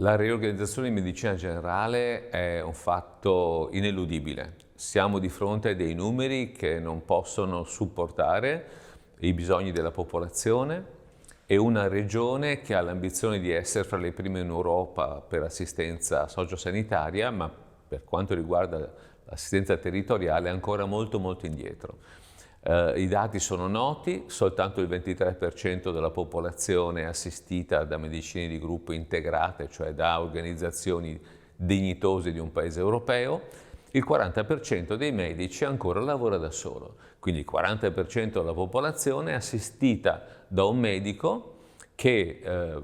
La riorganizzazione in medicina generale è un fatto ineludibile. Siamo di fronte a dei numeri che non possono supportare i bisogni della popolazione e una regione che ha l'ambizione di essere fra le prime in Europa per assistenza sociosanitaria, ma per quanto riguarda l'assistenza territoriale è ancora molto indietro. I dati sono noti, soltanto il 23% della popolazione è assistita da medicine di gruppo integrate, cioè da organizzazioni dignitose di un paese europeo, il 40% dei medici ancora lavora da solo, quindi il 40% della popolazione è assistita da un medico che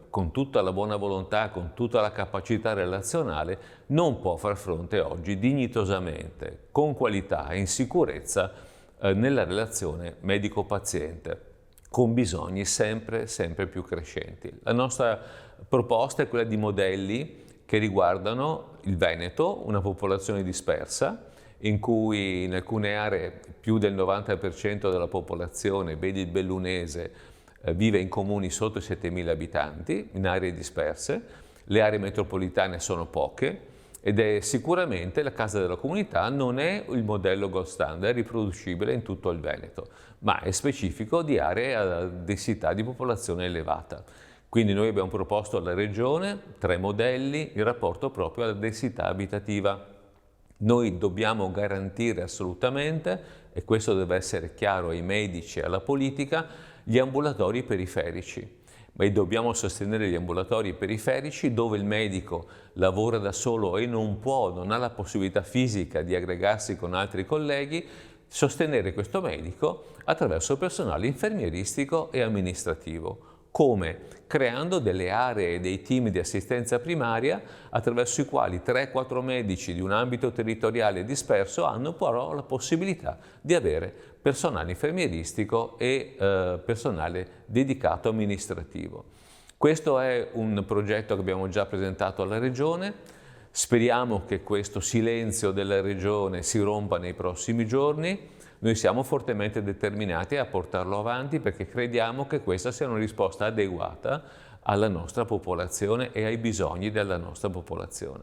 con tutta la buona volontà, con tutta la capacità relazionale, non può far fronte oggi dignitosamente, con qualità e in sicurezza nella relazione medico-paziente, con bisogni sempre più crescenti. La nostra proposta è quella di modelli che riguardano il Veneto, una popolazione dispersa, in cui in alcune aree più del 90% della popolazione, vedi il bellunese, vive in comuni sotto i 7.000 abitanti, in aree disperse. Le aree metropolitane sono poche, ed è sicuramente la Casa della Comunità non è il modello gold standard riproducibile in tutto il Veneto, ma è specifico di aree a densità di popolazione elevata. Quindi noi abbiamo proposto alla Regione 3 modelli in rapporto proprio alla densità abitativa. Noi dobbiamo garantire assolutamente, e questo deve essere chiaro ai medici e alla politica, gli ambulatori periferici. Ma dobbiamo sostenere gli ambulatori periferici dove il medico lavora da solo e non ha la possibilità fisica di aggregarsi con altri colleghi, sostenere questo medico attraverso personale infermieristico e amministrativo. Come? Creando delle aree e dei team di assistenza primaria attraverso i quali 3-4 medici di un ambito territoriale disperso hanno però la possibilità di avere personale infermieristico e personale dedicato amministrativo. Questo è un progetto che abbiamo già presentato alla Regione. Speriamo che questo silenzio della Regione si rompa nei prossimi giorni. Noi siamo fortemente determinati a portarlo avanti perché crediamo che questa sia una risposta adeguata alla nostra popolazione e ai bisogni della nostra popolazione.